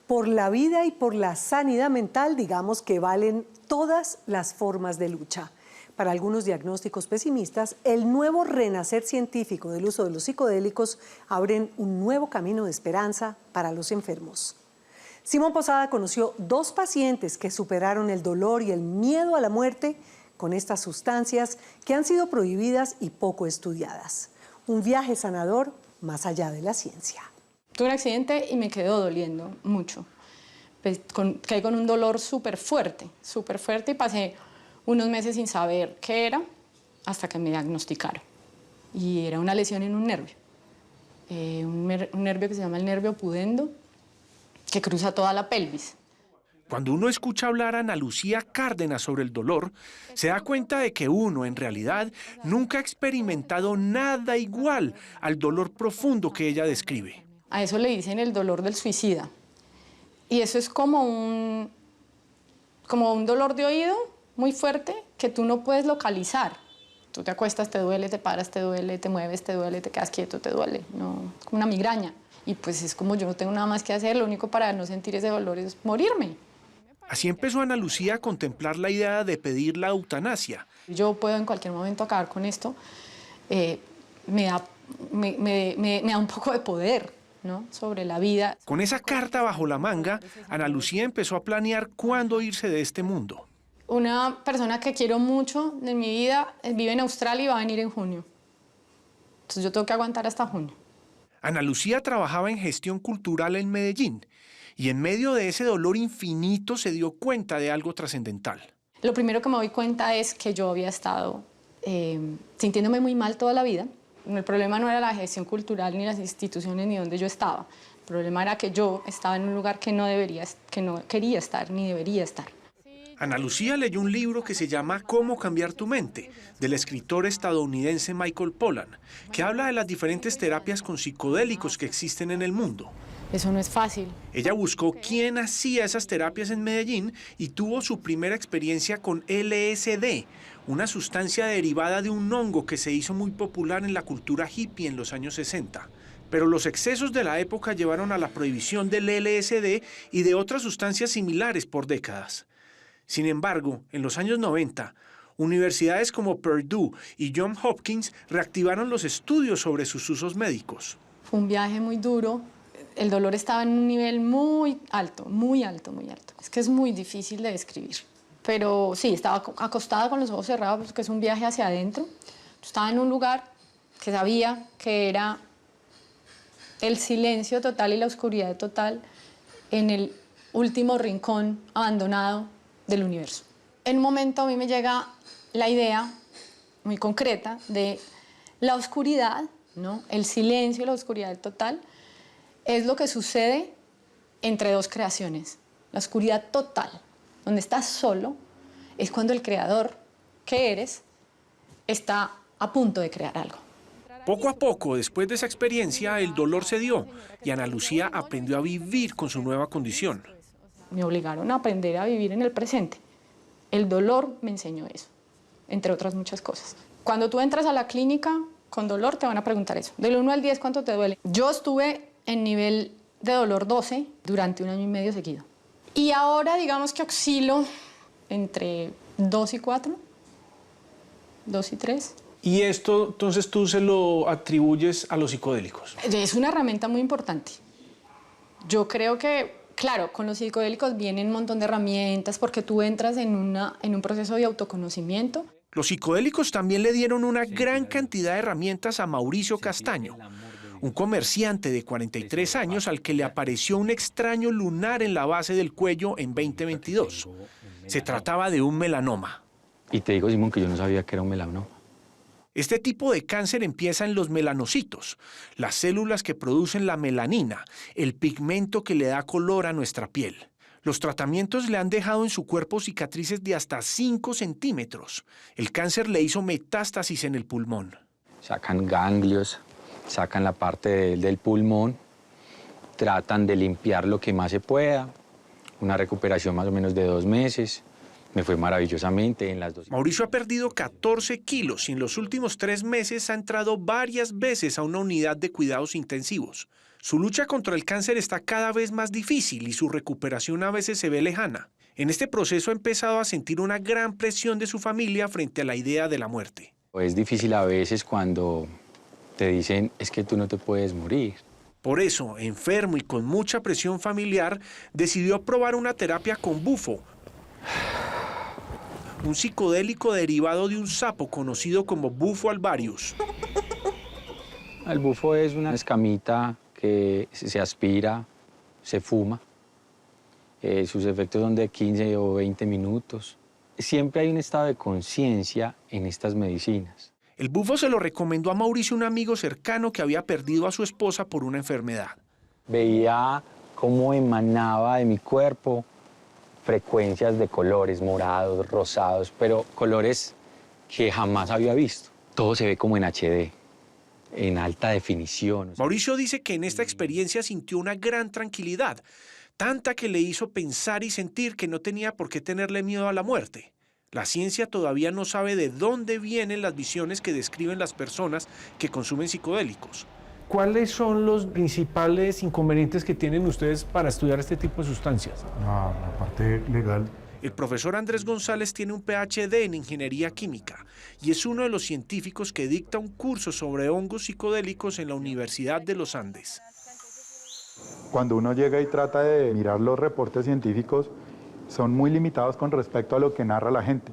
Por la vida y por la sanidad mental, digamos que valen todas las formas de lucha. Para algunos diagnósticos pesimistas, el nuevo renacer científico del uso de los psicodélicos abren un nuevo camino de esperanza para los enfermos. Simón Posada conoció 2 pacientes que superaron el dolor y el miedo a la muerte con estas sustancias que han sido prohibidas y poco estudiadas. Un viaje sanador más allá de la ciencia. Tuve un accidente y me quedó doliendo mucho. Quedé con un dolor súper fuerte y pasé unos meses sin saber qué era hasta que me diagnosticaron. Y era una lesión en un nervio, un nervio que se llama el nervio pudendo, que cruza toda la pelvis. Cuando uno escucha hablar a Ana Lucía Cárdenas sobre el dolor, se da cuenta de que uno, en realidad, nunca ha experimentado nada igual al dolor profundo que ella describe. A eso le dicen el dolor del suicida. Y eso es como un dolor de oído muy fuerte que tú no puedes localizar. Tú te acuestas, te duele, te paras, te duele, te mueves, te duele, te quedas quieto, te duele. No, es como una migraña. Y pues es como yo no tengo nada más que hacer, lo único para no sentir ese dolor es morirme. Así empezó Ana Lucía a contemplar la idea de pedir la eutanasia. Yo puedo en cualquier momento acabar con esto. Me da un poco de poder, ¿no?, sobre la vida. Con esa carta bajo la manga, Ana Lucía empezó a planear cuándo irse de este mundo. Una persona que quiero mucho de mi vida vive en Australia y va a venir en junio. Entonces yo tengo que aguantar hasta junio. Ana Lucía trabajaba en gestión cultural en Medellín y en medio de ese dolor infinito se dio cuenta de algo trascendental. Lo primero que me doy cuenta es que yo había estado sintiéndome muy mal toda la vida. El problema no era la gestión cultural ni las instituciones ni donde yo estaba. El problema era que yo estaba en un lugar que no quería estar ni debería estar. Ana Lucía leyó un libro que se llama Cómo cambiar tu mente, del escritor estadounidense Michael Pollan, que habla de las diferentes terapias con psicodélicos que existen en el mundo. Eso no es fácil. Ella buscó quién hacía esas terapias en Medellín y tuvo su primera experiencia con LSD, una sustancia derivada de un hongo que se hizo muy popular en la cultura hippie en los años 60. Pero los excesos de la época llevaron a la prohibición del LSD y de otras sustancias similares por décadas. Sin embargo, en los años 90, universidades como Purdue y Johns Hopkins reactivaron los estudios sobre sus usos médicos. Fue un viaje muy duro. El dolor estaba en un nivel muy alto, muy alto, muy alto. Es que es muy difícil de describir. Pero sí, estaba acostada con los ojos cerrados porque es un viaje hacia adentro. Estaba en un lugar que sabía que era el silencio total y la oscuridad total en el último rincón abandonado del universo. En un momento a mí me llega la idea muy concreta de la oscuridad, ¿no? El silencio y la oscuridad total es lo que sucede entre 2 creaciones. La oscuridad total, donde estás solo, es cuando el creador que eres está a punto de crear algo. Poco a poco, después de esa experiencia, el dolor cedió y Ana Lucía aprendió a vivir con su nueva condición. Me obligaron a aprender a vivir en el presente. El dolor me enseñó eso, entre otras muchas cosas. Cuando tú entras a la clínica con dolor, te van a preguntar eso. Del 1 al 10, ¿cuánto te duele? Yo estuve en nivel de dolor 12 durante 1 año y medio seguido. Y ahora, digamos que oscilo entre 2 y 4, 2 y 3. ¿Y esto, entonces, tú se lo atribuyes a los psicodélicos? Es una herramienta muy importante. Yo creo que, claro, con los psicodélicos vienen un montón de herramientas porque tú entras en un proceso de autoconocimiento. Los psicodélicos también le dieron una gran cantidad de herramientas a Mauricio Castaño, un comerciante de 43 años al que le apareció un extraño lunar en la base del cuello en 2022. Se trataba de un melanoma. Y te digo, Simón, que yo no sabía que era un melanoma. Este tipo de cáncer empieza en los melanocitos, las células que producen la melanina, el pigmento que le da color a nuestra piel. Los tratamientos le han dejado en su cuerpo cicatrices de hasta 5 centímetros. El cáncer le hizo metástasis en el pulmón. Sacan ganglios, sacan la parte del pulmón, tratan de limpiar lo que más se pueda, una recuperación más o menos de 2 meses. Me fue maravillosamente en las 2. Mauricio ha perdido 14 kilos y en los últimos 3 meses ha entrado varias veces a una unidad de cuidados intensivos. Su lucha contra el cáncer está cada vez más difícil y su recuperación a veces se ve lejana. En este proceso ha empezado a sentir una gran presión de su familia frente a la idea de la muerte. Es difícil a veces cuando te dicen, es que tú no te puedes morir. Por eso, enfermo y con mucha presión familiar, decidió probar una terapia con bufo, un psicodélico derivado de un sapo conocido como Bufo alvarius. El bufo es una escamita que se aspira, se fuma. Sus efectos son de 15 o 20 minutos. Siempre hay un estado de conciencia en estas medicinas. El bufo se lo recomendó a Mauricio, un amigo cercano que había perdido a su esposa por una enfermedad. Veía cómo emanaba de mi cuerpo frecuencias de colores morados, rosados, pero colores que jamás había visto. Todo se ve como en HD, en alta definición. Mauricio dice que en esta experiencia sintió una gran tranquilidad, tanta que le hizo pensar y sentir que no tenía por qué tenerle miedo a la muerte. La ciencia todavía no sabe de dónde vienen las visiones que describen las personas que consumen psicodélicos. ¿Cuáles son los principales inconvenientes que tienen ustedes para estudiar este tipo de sustancias? La parte legal. El profesor Andrés González tiene un PhD en Ingeniería Química y es uno de los científicos que dicta un curso sobre hongos psicodélicos en la Universidad de los Andes. Cuando uno llega y trata de mirar los reportes científicos, son muy limitados con respecto a lo que narra la gente.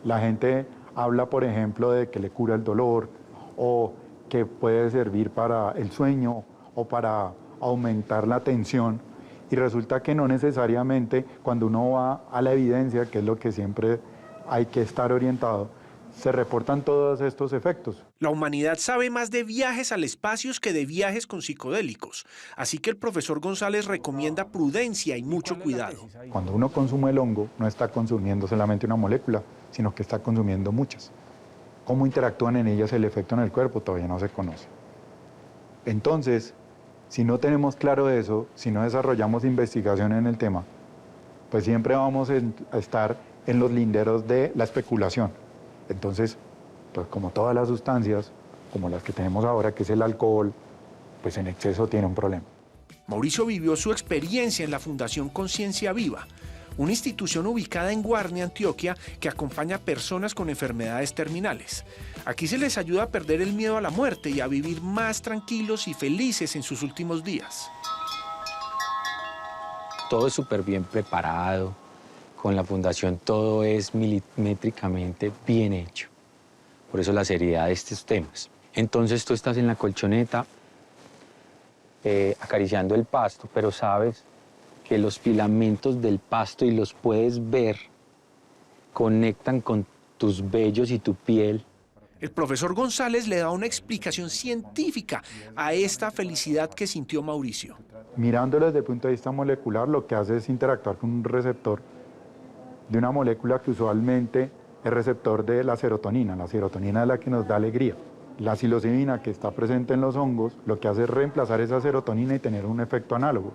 La gente habla, por ejemplo, de que le cura el dolor o que puede servir para el sueño o para aumentar la tensión, y resulta que no necesariamente cuando uno va a la evidencia, que es lo que siempre hay que estar orientado, se reportan todos estos efectos. La humanidad sabe más de viajes al espacio que de viajes con psicodélicos, así que el profesor González recomienda prudencia y mucho cuidado. Cuando uno consume el hongo, no está consumiendo solamente una molécula, sino que está consumiendo muchas. Cómo interactúan en ellas el efecto en el cuerpo todavía no se conoce. Entonces, si no tenemos claro eso, si no desarrollamos investigación en el tema, pues siempre vamos a estar en los linderos de la especulación. Entonces, pues como todas las sustancias, como las que tenemos ahora, que es el alcohol, pues en exceso tiene un problema. Mauricio vivió su experiencia en la Fundación Conciencia Viva, una institución ubicada en Guarne, Antioquia, que acompaña a personas con enfermedades terminales. Aquí se les ayuda a perder el miedo a la muerte y a vivir más tranquilos y felices en sus últimos días. Todo es súper bien preparado. Con la fundación todo es milimétricamente bien hecho. Por eso la seriedad de estos temas. Entonces tú estás en la colchoneta acariciando el pasto, pero sabes que los filamentos del pasto, y los puedes ver, conectan con tus vellos y tu piel. El profesor González le da una explicación científica a esta felicidad que sintió Mauricio. Mirándolo desde el punto de vista molecular, lo que hace es interactuar con un receptor de una molécula que usualmente es receptor de la serotonina. La serotonina es la que nos da alegría. La psilocibina, que está presente en los hongos, lo que hace es reemplazar esa serotonina y tener un efecto análogo.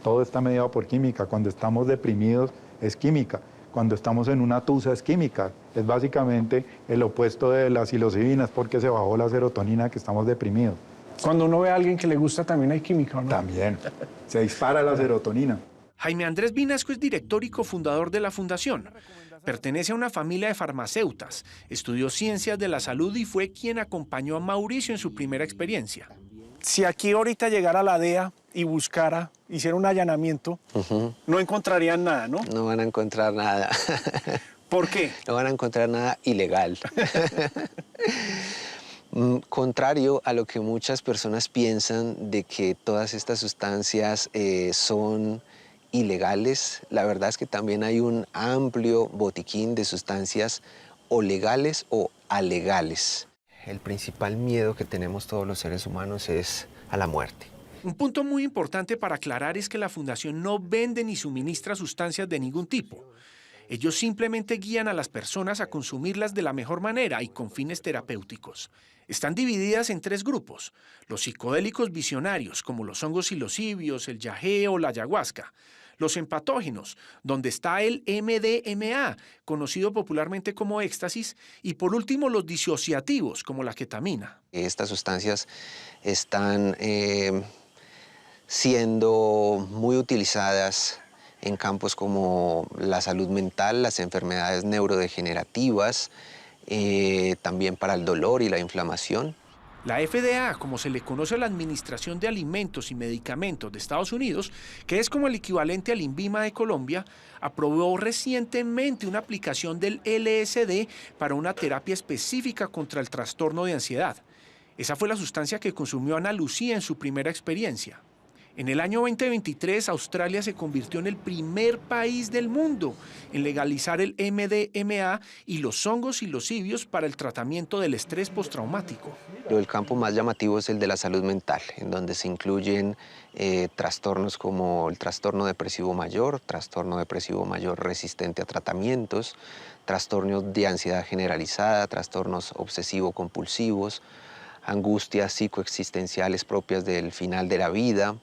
Todo está mediado por química. Cuando estamos deprimidos es química. Cuando estamos en una tusa es química. Es básicamente el opuesto de la psilocibina, es porque se bajó la serotonina que estamos deprimidos. Cuando uno ve a alguien que le gusta, también hay química, ¿no? También. Se dispara la serotonina. Jaime Andrés Vinasco es director y cofundador de la fundación. Pertenece a una familia de farmacéutas, estudió ciencias de la salud y fue quien acompañó a Mauricio en su primera experiencia. Si aquí ahorita llegara la DEA y hiciera un allanamiento, no encontrarían nada, ¿no? No van a encontrar nada. ¿Por qué? No van a encontrar nada ilegal. Contrario a lo que muchas personas piensan de que todas estas sustancias son ilegales, la verdad es que también hay un amplio botiquín de sustancias o legales o alegales. El principal miedo que tenemos todos los seres humanos es a la muerte. Un punto muy importante para aclarar es que la fundación no vende ni suministra sustancias de ningún tipo. Ellos simplemente guían a las personas a consumirlas de la mejor manera y con fines terapéuticos. Están divididas en 3 grupos: los psicodélicos visionarios, como los hongos psilocibios, el yagé o la ayahuasca; los empatógenos, donde está el MDMA, conocido popularmente como éxtasis; y por último los disociativos, como la ketamina. Estas sustancias están siendo muy utilizadas en campos como la salud mental, las enfermedades neurodegenerativas, también para el dolor y la inflamación. La FDA, como se le conoce a la Administración de Alimentos y Medicamentos de Estados Unidos, que es como el equivalente al INVIMA de Colombia, aprobó recientemente una aplicación del LSD para una terapia específica contra el trastorno de ansiedad. Esa fue la sustancia que consumió Ana Lucía en su primera experiencia. En el año 2023, Australia se convirtió en el primer país del mundo en legalizar el MDMA y los hongos psilocibios para el tratamiento del estrés postraumático. El campo más llamativo es el de la salud mental, en donde se incluyen trastornos como el trastorno depresivo mayor resistente a tratamientos, trastornos de ansiedad generalizada, trastornos obsesivo-compulsivos, angustias psicoexistenciales propias del final de la vida,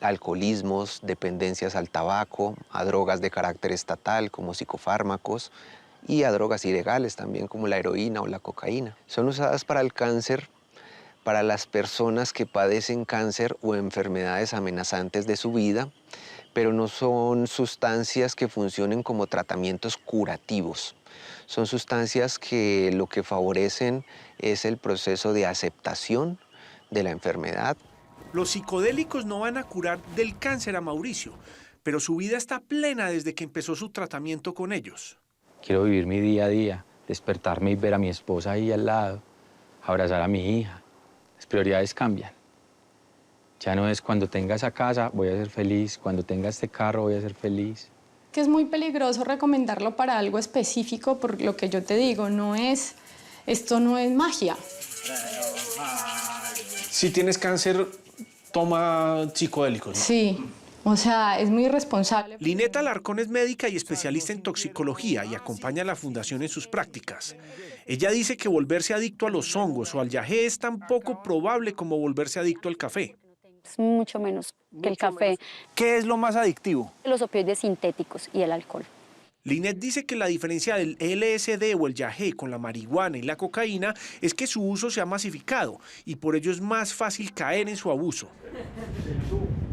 alcoholismos, dependencias al tabaco, a drogas de carácter estatal como psicofármacos y a drogas ilegales también como la heroína o la cocaína. Son usadas para el cáncer, para las personas que padecen cáncer o enfermedades amenazantes de su vida, pero no son sustancias que funcionen como tratamientos curativos. Son sustancias que lo que favorecen es el proceso de aceptación de la enfermedad. Los psicodélicos no van a curar del cáncer a Mauricio, pero su vida está plena desde que empezó su tratamiento con ellos. Quiero vivir mi día a día, despertarme y ver a mi esposa ahí al lado, abrazar a mi hija. Las prioridades cambian. Ya no es cuando tenga esa casa voy a ser feliz, cuando tenga este carro voy a ser feliz. Que es muy peligroso recomendarlo para algo específico, por lo que yo te digo, esto no es magia. Si tienes cáncer, toma psicodélicos, ¿no? Sí, o sea, es muy irresponsable. Lineta Alarcón es médica y especialista en toxicología y acompaña a la fundación en sus prácticas. Ella dice que volverse adicto a los hongos o al yagé es tan poco probable como volverse adicto al café. Es mucho menos que el café. ¿Qué es lo más adictivo? Los opioides sintéticos y el alcohol. Linet dice que la diferencia del LSD o el yagé con la marihuana y la cocaína es que su uso se ha masificado y por ello es más fácil caer en su abuso.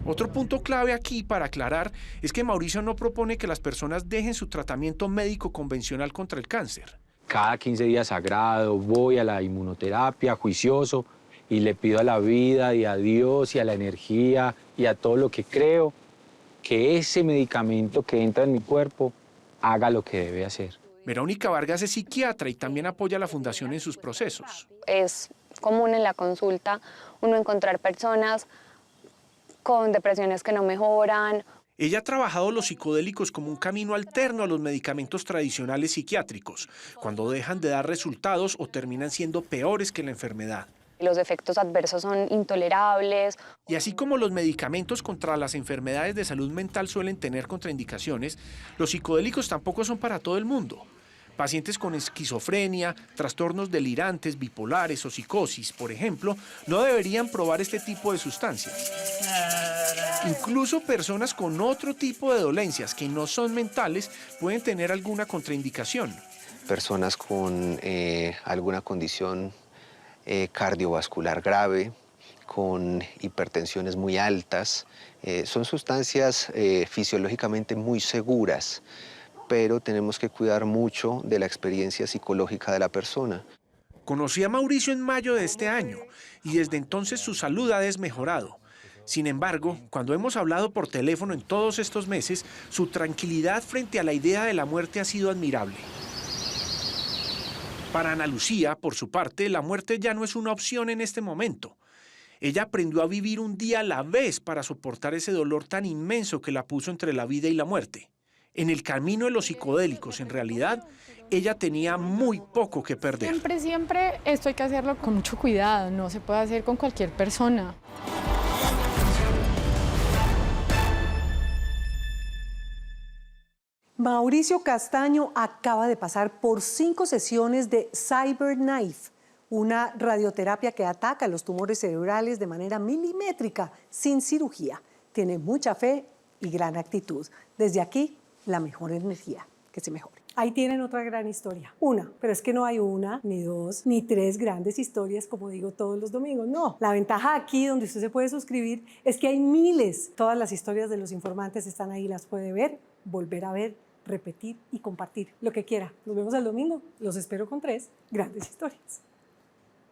Otro punto clave aquí para aclarar es que Mauricio no propone que las personas dejen su tratamiento médico convencional contra el cáncer. Cada 15 días sagrado voy a la inmunoterapia, juicioso, y le pido a la vida y a Dios y a la energía y a todo lo que creo que ese medicamento que entra en mi cuerpo haga lo que debe hacer. Verónica Vargas es psiquiatra y también apoya a la fundación en sus procesos. Es común en la consulta uno encontrar personas con depresiones que no mejoran. Ella ha trabajado los psicodélicos como un camino alterno a los medicamentos tradicionales psiquiátricos, cuando dejan de dar resultados o terminan siendo peores que la enfermedad. Los efectos adversos son intolerables. Y así como los medicamentos contra las enfermedades de salud mental suelen tener contraindicaciones, los psicodélicos tampoco son para todo el mundo. Pacientes con esquizofrenia, trastornos delirantes, bipolares o psicosis, por ejemplo, no deberían probar este tipo de sustancias. Incluso personas con otro tipo de dolencias que no son mentales pueden tener alguna contraindicación. Personas con alguna condición cardiovascular grave, con hipertensiones muy altas. Son sustancias fisiológicamente muy seguras, pero tenemos que cuidar mucho de la experiencia psicológica de la persona. Conocí a Mauricio en mayo de este año y desde entonces su salud ha desmejorado. Sin embargo, cuando hemos hablado por teléfono en todos estos meses, su tranquilidad frente a la idea de la muerte ha sido admirable. Para Ana Lucía, por su parte, la muerte ya no es una opción en este momento. Ella aprendió a vivir un día a la vez para soportar ese dolor tan inmenso que la puso entre la vida y la muerte. En el camino de los psicodélicos, en realidad, ella tenía muy poco que perder. Siempre esto hay que hacerlo con mucho cuidado, no se puede hacer con cualquier persona. Mauricio Castaño acaba de pasar por 5 sesiones de CyberKnife, una radioterapia que ataca los tumores cerebrales de manera milimétrica, sin cirugía. Tiene mucha fe y gran actitud. Desde aquí, la mejor energía. Que se mejore. Ahí tienen otra gran historia. Una, pero es que no hay una, ni dos, ni tres grandes historias, como digo todos los domingos. No, la ventaja aquí, donde usted se puede suscribir, es que hay miles. Todas las historias de los informantes están ahí, las puede ver, volver a ver, repetir y compartir, lo que quiera. Nos vemos el domingo. Los espero con 3 grandes historias.